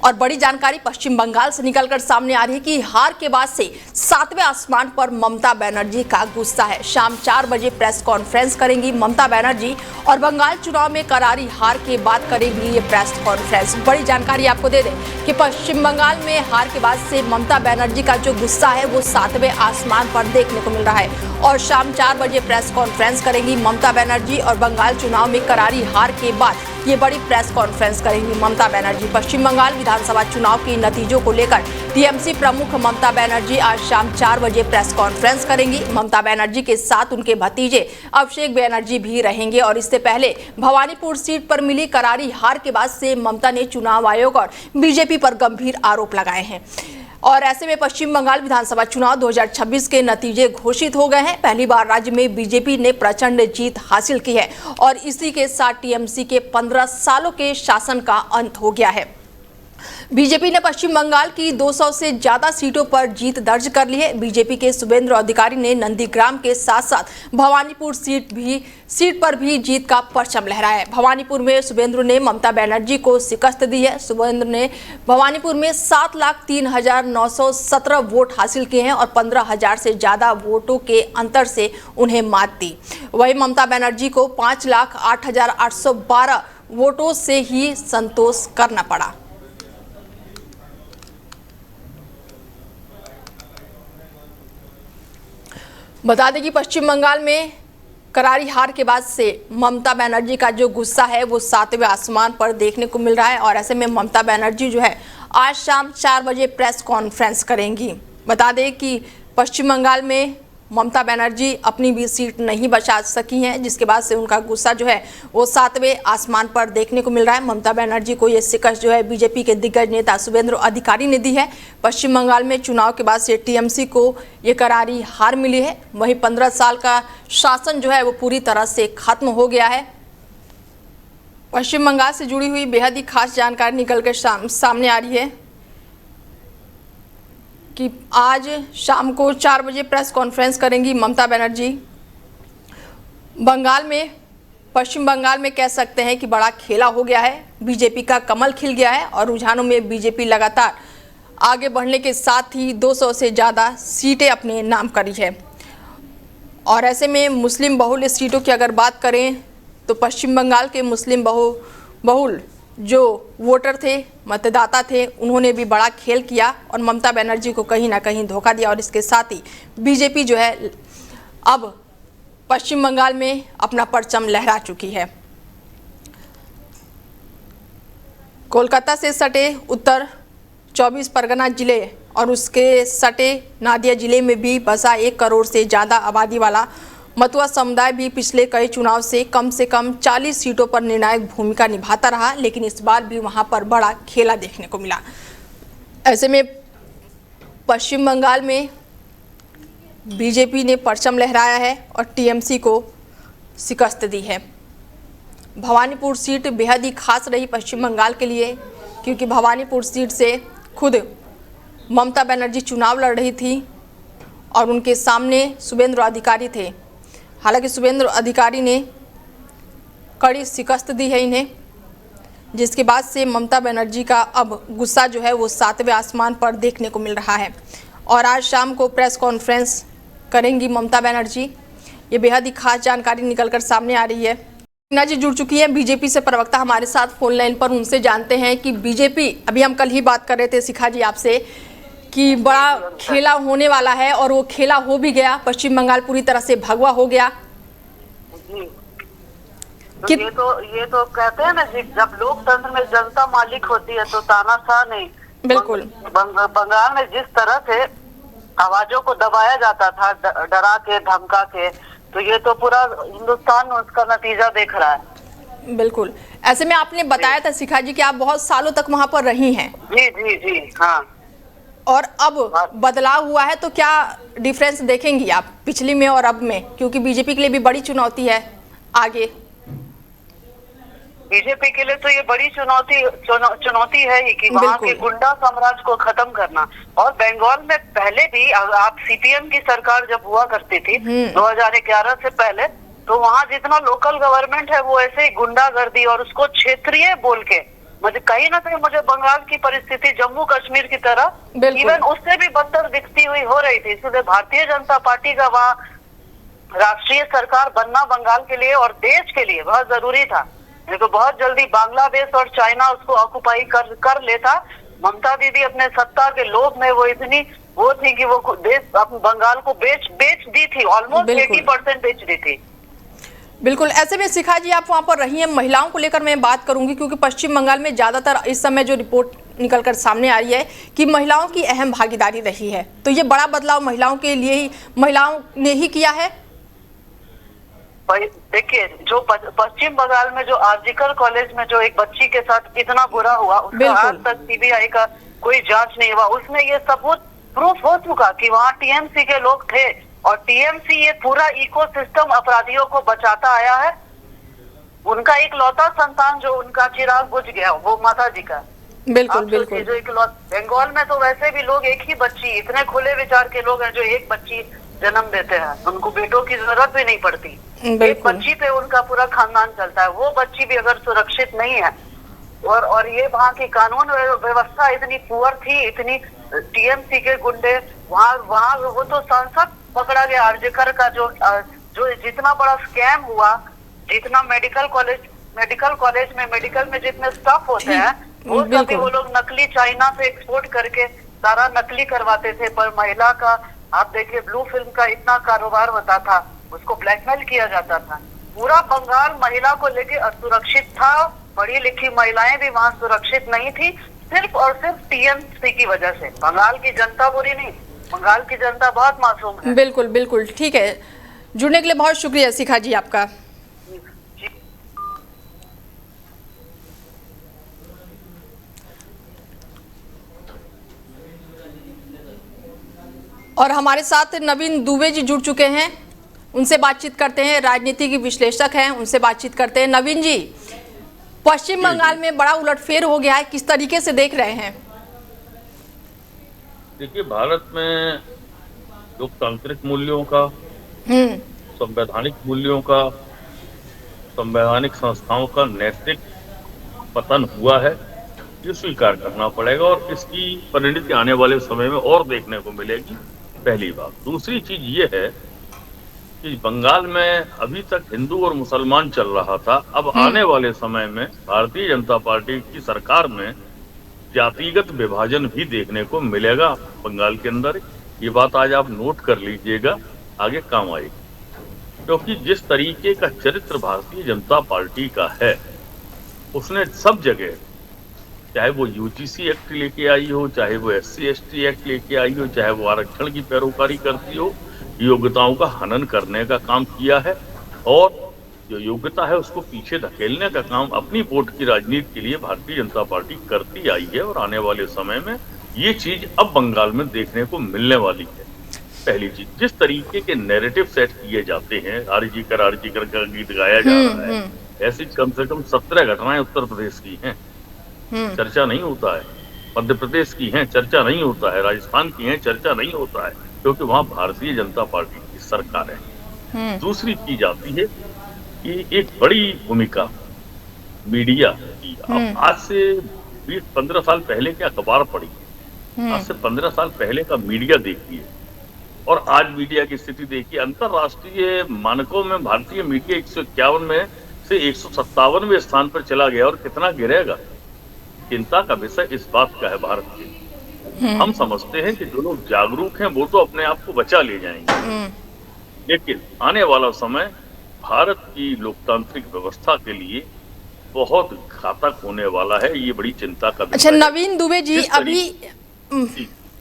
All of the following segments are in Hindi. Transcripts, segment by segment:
और बड़ी जानकारी पश्चिम बंगाल से निकलकर सामने आ रही है कि हार के बाद से 7वें आसमान पर ममता बनर्जी का गुस्सा है। शाम 4 बजे प्रेस कॉन्फ्रेंस करेंगी ममता बनर्जी और बंगाल चुनाव में करारी हार के बाद करेंगी ये प्रेस कॉन्फ्रेंस। बड़ी जानकारी आपको दे दें कि पश्चिम बंगाल में हार के बाद से ममता बनर्जी का जो गुस्सा है वो 7वें आसमान पर देखने को मिल रहा है और शाम 4 बजे प्रेस कॉन्फ्रेंस करेंगी ममता बनर्जी और बंगाल चुनाव में करारी हार के बाद ये बड़ी प्रेस कॉन्फ्रेंस करेंगी ममता बनर्जी। पश्चिम बंगाल विधानसभा चुनाव के नतीजों को लेकर टीएमसी प्रमुख ममता बनर्जी आज शाम 4 बजे प्रेस कॉन्फ्रेंस करेंगी। ममता बनर्जी के साथ उनके भतीजे अभिषेक बनर्जी भी रहेंगे और इससे पहले भवानीपुर सीट पर मिली करारी हार के बाद से ममता ने चुनाव आयोग और बीजेपी पर गंभीर आरोप लगाए हैं और ऐसे में पश्चिम बंगाल विधानसभा चुनाव 2026 के नतीजे घोषित हो गए हैं। पहली बार राज्य में बीजेपी ने प्रचंड जीत हासिल की है और इसी के साथ टीएमसी के 15 सालों के शासन का अंत हो गया है। बीजेपी ने पश्चिम बंगाल की 200 से ज्यादा सीटों पर जीत दर्ज कर ली है। बीजेपी के शुभेंद्र अधिकारी ने नंदीग्राम के साथ साथ भवानीपुर सीट पर भी जीत का परचम लहराया है। भवानीपुर में शुभेंद्र ने ममता बनर्जी को शिकस्त दी है। शुभेंद्र ने भवानीपुर में 7,03,917 वोट हासिल किए हैं और 15,000 से ज्यादा वोटों के अंतर से उन्हें मात दी। वहीं ममता बनर्जी को 5,08,812 वोटों से ही संतोष करना पड़ा। बता दें कि पश्चिम बंगाल में करारी हार के बाद से ममता बनर्जी का जो गुस्सा है वो 7वें आसमान पर देखने को मिल रहा है और ऐसे में ममता बनर्जी जो है आज शाम 4 बजे प्रेस कॉन्फ्रेंस करेंगी। बता दें कि पश्चिम बंगाल में ममता बनर्जी अपनी भी सीट नहीं बचा सकी हैं, जिसके बाद से उनका गुस्सा जो है वो 7वें आसमान पर देखने को मिल रहा है। ममता बनर्जी को ये शिकस्त जो है बीजेपी के दिग्गज नेता शुभेंद्र अधिकारी ने दी है। पश्चिम बंगाल में चुनाव के बाद से टीएमसी को ये करारी हार मिली है। वहीं 15 साल का शासन जो है वो पूरी तरह से खत्म हो गया है। पश्चिम बंगाल से जुड़ी हुई बेहद ही खास जानकारी निकलकर सामने आ रही है कि आज शाम को 4 बजे प्रेस कॉन्फ्रेंस करेंगी ममता बनर्जी। बंगाल में पश्चिम बंगाल में कह सकते हैं कि बड़ा खेला हो गया है। बीजेपी का कमल खिल गया है और रुझानों में बीजेपी लगातार आगे बढ़ने के साथ ही 200 से ज़्यादा सीटें अपने नाम करी है और ऐसे में मुस्लिम बहुल सीटों की अगर बात करें तो पश्चिम बंगाल के मुस्लिम बहुल जो वोटर थे, मतदाता थे, उन्होंने भी बड़ा खेल किया और ममता बनर्जी को कहीं ना कहीं धोखा दिया और इसके साथ ही बीजेपी जो है अब पश्चिम बंगाल में अपना परचम लहरा चुकी है। कोलकाता से सटे उत्तर 24 परगना जिले और उसके सटे नादिया जिले में भी बसा 1 करोड़ से ज़्यादा आबादी वाला मतुआ समुदाय भी पिछले कई चुनाव से कम 40 सीटों पर निर्णायक भूमिका निभाता रहा, लेकिन इस बार भी वहां पर बड़ा खेला देखने को मिला। ऐसे में पश्चिम बंगाल में बीजेपी ने परचम लहराया है और टीएमसी को शिकस्त दी है। भवानीपुर सीट बेहद ही खास रही पश्चिम बंगाल के लिए, क्योंकि भवानीपुर सीट से खुद ममता बनर्जी चुनाव लड़ रही थी और उनके सामने शुभेंद्र अधिकारी थे। हालांकि शुभेंद्र अधिकारी ने कड़ी शिकस्त दी है इन्हें, जिसके बाद से ममता बनर्जी का अब गुस्सा जो है वो 7वें आसमान पर देखने को मिल रहा है और आज शाम को प्रेस कॉन्फ्रेंस करेंगी ममता बनर्जी। ये बेहद ही खास जानकारी निकलकर सामने आ रही है। मीना जी जुड़ चुकी है बीजेपी से, प्रवक्ता हमारे साथ फोन लाइन पर, उनसे जानते हैं कि बीजेपी, अभी हम कल ही बात कर रहे थे शिखा जी आपसे कि बड़ा खेला होने वाला है और वो खेला हो भी गया। पश्चिम बंगाल पूरी तरह से भगवा हो गया। तो ये तो कहते हैं ना कि जब लोकतंत्र में जनता मालिक होती है तो तानाशाह नहीं। बिल्कुल। बंगाल में जिस तरह से आवाजों को दबाया जाता था, डरा के धमका के, तो ये तो पूरा हिंदुस्तान उसका नतीजा देख रहा है। बिल्कुल। ऐसे में आपने बताया था शिखा जी कि आप बहुत सालों तक वहां पर रही हैं। जी जी जी हाँ। और अब बदलाव हुआ है तो क्या डिफरेंस देखेंगी आप पिछली में और अब में, क्योंकि बीजेपी के लिए भी बड़ी चुनौती है आगे। बीजेपी के लिए तो ये बड़ी चुनौती है ही कि वहाँ के गुंडा साम्राज्य को खत्म करना। और बंगाल में पहले भी आप सीपीएम की सरकार जब हुआ करती थी 2011 से पहले, तो वहाँ जितना लोकल गवर्नमेंट है वो ऐसे ही गुंडागर्दी और उसको क्षेत्रीय बोल के मुझे कहीं ना कहीं मुझे बंगाल की परिस्थिति जम्मू कश्मीर की तरह बिल्कुल। इवन उससे भी बदतर दिखती हुई हो रही थी। इसलिए भारतीय जनता पार्टी का वहाँ राष्ट्रीय सरकार बनना बंगाल के लिए और देश के लिए बहुत जरूरी था। नहीं तो बहुत जल्दी बांग्लादेश और चाइना उसको ऑक्युपाई कर लेता। ममता दीदी अपने सत्ता के लोभ में वो इतनी वो थी कि वो देश बंगाल को बेच दी थी, ऑलमोस्ट 80% बेच दी थी। बिल्कुल। ऐसे में शिखा जी, आप वहां पर रही हैं, महिलाओं को लेकर मैं बात करूंगी, क्योंकि पश्चिम बंगाल में ज्यादातर इस समय जो रिपोर्ट निकलकर सामने आ रही है कि महिलाओं की अहम भागीदारी रही है, तो ये बड़ा बदलाव महिलाओं के लिए ही, महिलाओं ने ही किया है। देखिए, जो पश्चिम बंगाल में जो आरजीकर कॉलेज में जो एक बच्ची के साथ इतना बुरा हुआ, उसका आज तक सीबीआई का कोई जांच नहीं हुआ। उसमें ये सबूत प्रूफ हो चुका कि वहाँ टीएमसी के लोग थे, और टीएमसी ये पूरा इकोसिस्टम अपराधियों को बचाता आया है। उनका एक लौता संतान जो उनका चिराग बुझ गया, वो माता जी का। बिल्कुल बिल्कुल। जो बंगाल में तो वैसे भी लोग एक ही बच्ची, इतने खुले विचार के लोग हैं जो एक बच्ची जन्म देते हैं, उनको बेटों की जरूरत भी नहीं पड़ती। एक बच्ची पे उनका पूरा खानदान चलता है। वो बच्ची भी अगर सुरक्षित नहीं है, और ये वहाँ की कानून व्यवस्था इतनी पुअर थी, इतनी टीएमसी के गुंडे वहाँ वो तो सांसद पकड़ा गया आरजीकर का, जो जितना बड़ा स्कैम हुआ, जितना मेडिकल कॉलेज में मेडिकल में जितने स्टाफ होते हैं वो सभी वो लोग नकली चाइना से एक्सपोर्ट करके सारा नकली करवाते थे। पर महिला का आप देखिए, ब्लू फिल्म का इतना कारोबार होता था, उसको ब्लैकमेल किया जाता था। पूरा बंगाल महिला को लेके असुरक्षित था। पढ़ी लिखी महिलाएं भी वहाँ सुरक्षित नहीं थी, सिर्फ और सिर्फ टीएमसी की वजह से। बंगाल की जनता बुरी नहीं, बंगाल की जनता बहुत मासूम है। बिल्कुल बिल्कुल, ठीक है। जुड़ने के लिए बहुत शुक्रिया शिखा जी आपका। और हमारे साथ नवीन दुबे जी जुड़ चुके हैं, उनसे बातचीत करते हैं। राजनीति के विश्लेषक हैं, उनसे बातचीत करते हैं। नवीन जी, पश्चिम बंगाल में बड़ा उलटफेर हो गया है, किस तरीके से देख रहे हैं? देखिए, भारत में लोकतांत्रिक मूल्यों का, संवैधानिक मूल्यों का, संवैधानिक संस्थाओं का नैतिक पतन हुआ है, ये स्वीकार करना पड़ेगा, और इसकी परिणति आने वाले समय में और देखने को मिलेगी, पहली बात। दूसरी चीज ये है कि बंगाल में अभी तक हिंदू और मुसलमान चल रहा था, अब आने वाले समय में भारतीय जनता पार्टी की सरकार में जातिगत विभाजन भी देखने को मिलेगा बंगाल के अंदर। ये बात आज आप नोट कर लीजिएगा, आगे काम आएगी। क्योंकि जिस तरीके का चरित्र भारतीय जनता पार्टी का है, उसने सब जगह, चाहे वो यूजीसी एक्ट लेके आई हो, चाहे वो SC/ST एक्ट लेके आई हो, चाहे वो आरक्षण की पैरोकारी करती हो, योग्यताओं का हनन करने का काम किया है, और जो योग्यता है उसको पीछे धकेलने का काम अपनी वोट की राजनीति के लिए भारतीय जनता पार्टी करती आई है। और आने वाले समय में ये चीज अब बंगाल में देखने को मिलने वाली है। पहली चीज, जिस तरीके के नैरेटिव सेट किए जाते हैं, आरजीकर का गीत गाया जा रहा है, ऐसी कम से कम 17 घटनाएं उत्तर प्रदेश की हैं, चर्चा नहीं होता है। मध्य प्रदेश की हैं, चर्चा नहीं होता है। राजस्थान की हैं, चर्चा नहीं होता है, क्योंकि वहाँ भारतीय जनता पार्टी की सरकार है। दूसरी चीज आती है कि एक बड़ी भूमिका मीडिया की। अब आज से 20-15 साल पहले के अखबार पढ़ी, आज से 15 साल पहले का मीडिया देखिए, और आज मीडिया की स्थिति देखिए। अंतरराष्ट्रीय मानकों में भारतीय मीडिया 151 में से 157वें स्थान पर चला गया, और कितना गिरेगा, चिंता का विषय इस बात का है भारत के। हम समझते हैं कि जो लोग जागरूक हैं वो तो अपने आप को बचा ले जाएंगे, लेकिन आने वाला समय भारत की लोकतांत्रिक व्यवस्था के लिए बहुत घातक होने वाला है। ये बड़ी चिंता का विषय। अच्छा नवीन दुबे जी,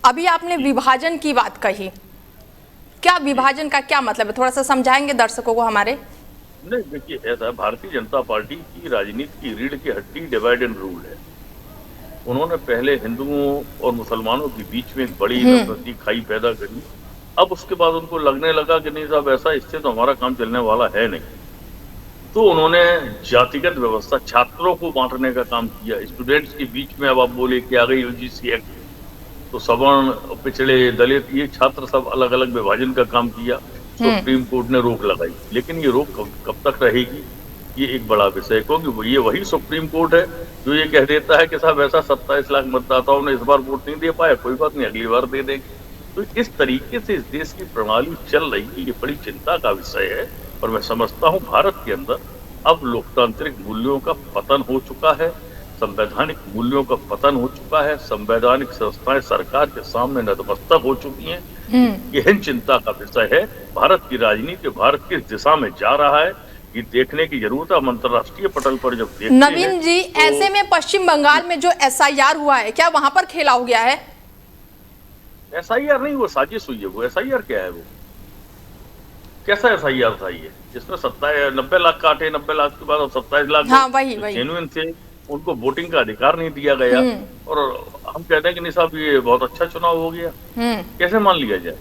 अभी आपने विभाजन की बात कही, क्या विभाजन का क्या मतलब है, थोड़ा सा समझाएंगे दर्शकों को हमारे? नहीं, देखिए, ऐसा भारतीय जनता पार्टी की राजनीति की रीढ़ की हड्डी डिवाइड एंड रूल है। उन्होंने पहले हिंदुओं और मुसलमानों के बीच में एक बड़ी नफरती खाई पैदा करी। अब उसके बाद उनको लगने लगा कि नहीं साहब, ऐसा इससे तो हमारा काम चलने वाला है नहीं, तो उन्होंने जातिगत व्यवस्था, छात्रों को बांटने का काम किया। स्टूडेंट्स के बीच में अब आप बोले कि आ गई यूजीसी एक्ट, तो सवर्ण, पिछड़े, दलित, ये छात्र सब अलग अलग विभाजन का काम किया। सुप्रीम कोर्ट ने रोक लगाई, लेकिन ये रोक कब तक रहेगी, ये एक बड़ा विषय है, क्योंकि ये वही सुप्रीम कोर्ट है जो ये कह देता है कि साहब ऐसा 27 लाख मतदाताओं ने इस बार वोट नहीं दे पाया, कोई बात नहीं, अगली बार दे देंगे। तो इस तरीके से इस देश की प्रणाली चल रही है, ये बड़ी चिंता का विषय है। और मैं समझता हूँ भारत के अंदर अब लोकतांत्रिक मूल्यों का पतन हो चुका है, संवैधानिक मूल्यों का पतन हो चुका है, संवैधानिक संस्थाएं सरकार के सामने नतमस्तक हो चुकी हैं। गहन चिंता का विषय है। भारत की राजनीति, भारत किस दिशा में जा रहा है, ये देखने की जरूरत है। हम अंतर्राष्ट्रीय पटल पर जब देखते हैं नवीन जी, तो ऐसे में पश्चिम बंगाल में जो SIR हुआ है, क्या वहां पर खेला हो गया है? SIR नहीं, वो साजिश हुई है। वो SIR क्या है? वो कैसा SIR था ये, जिसमें 90 लाख काटे, 90 लाख के बाद 27 लाख हाँ, वही जेन्युइन थे, उनको वोटिंग का अधिकार नहीं दिया गया। और हम कहते हैं कि नहीं साहब ये बहुत अच्छा चुनाव हो गया, कैसे मान लिया जाए?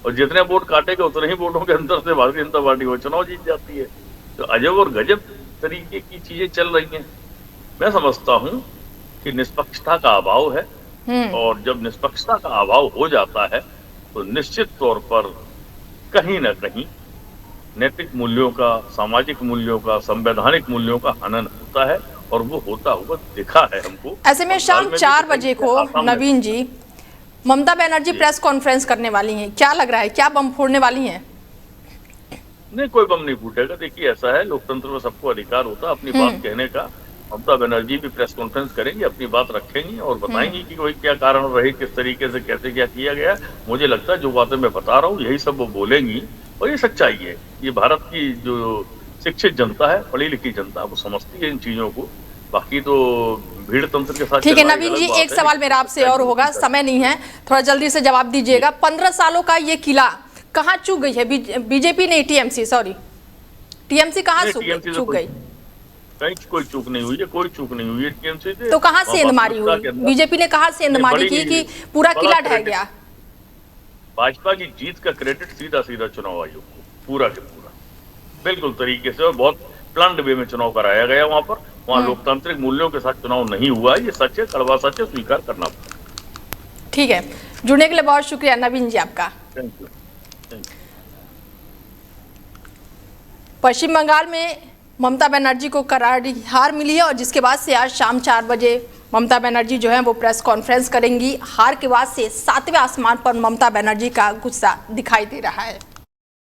और जितने वोट काटेगा उतने ही वोटों के अंदर से भारतीय जनता पार्टी वो चुनाव जीत जाती है। तो अजब और गजब तरीके की चीजें चल रही हैं। मैं समझता हूं कि निष्पक्षता का अभाव है, और जब निष्पक्षता का अभाव हो जाता है तो निश्चित तौर पर कहीं ना कहीं नैतिक मूल्यों का, सामाजिक मूल्यों का, संवैधानिक मूल्यों का हनन होता है, और वो होता हुआ दिखा है हमको। ऐसे में शाम 4 बजे को नवीन जी ममता बनर्जी प्रेस कॉन्फ्रेंस करने वाली हैं, क्या लग रहा है, क्या बम फोड़ने वाली हैं? नहीं, कोई बम नहीं फूटेगा। देखिए, ऐसा है, लोकतंत्र में सबको अधिकार होता है अपनी बात कहने का। ममता बनर्जी भी प्रेस कॉन्फ्रेंस करेंगी, अपनी बात रखेंगी और बताएंगी कि कोई क्या कारण रहे, किस तरीके से, कैसे क्या किया गया। मुझे लगता है जो बातें मैं बता रहा हूँ यही सब वो बोलेंगी, और ये सच्चाई है। ये भारत की जो शिक्षित जनता है, पढ़ी लिखी जनता, वो समझती है इन चीजों को। बाकी तो भीड़ तंत्र के साथ। ठीक है नवीन जी, एक सवाल मेरा आपसे और होगा, समय नहीं है, थोड़ा जल्दी से जवाब दीजिएगा। 15 सालों का ये किला कहाँ चूक गई है? बीजेपी ने, TMC सॉरी, TMC कहाँ चूक गई? कहीं कोई चूक नहीं हुई है, कोई चूक नहीं हुई है TMC से। तो कहाँ सेंधमारी हुई? बीजेपी ने कहाँ सेंधमारी की कि पूरा किला ढह गया? भाजपा की जीत का क्रेडिट सीधा सीधा चुनाव आयोग को, पूरा के पूरा बिल्कुल तरीके से, और बहुत प्लान्ड वे में चुनाव कराया गया। वहां पर वहां लोकतांत्रिक मूल्यों के साथ चुनाव नहीं हुआ है, ये सच है, कड़वा सच है, स्वीकार करना पड़ेगा। ठीक है, जुड़ने के लिए बहुत शुक्रिया नवीन जी आपका। Thank you. पश्चिम बंगाल में ममता बनर्जी को करारी हार मिली है, और जिसके बाद से आज शाम 4 बजे ममता बनर्जी जो है वो प्रेस कॉन्फ्रेंस करेंगी। हार के बाद से 7वें आसमान पर ममता बनर्जी का गुस्सा दिखाई दे रहा है।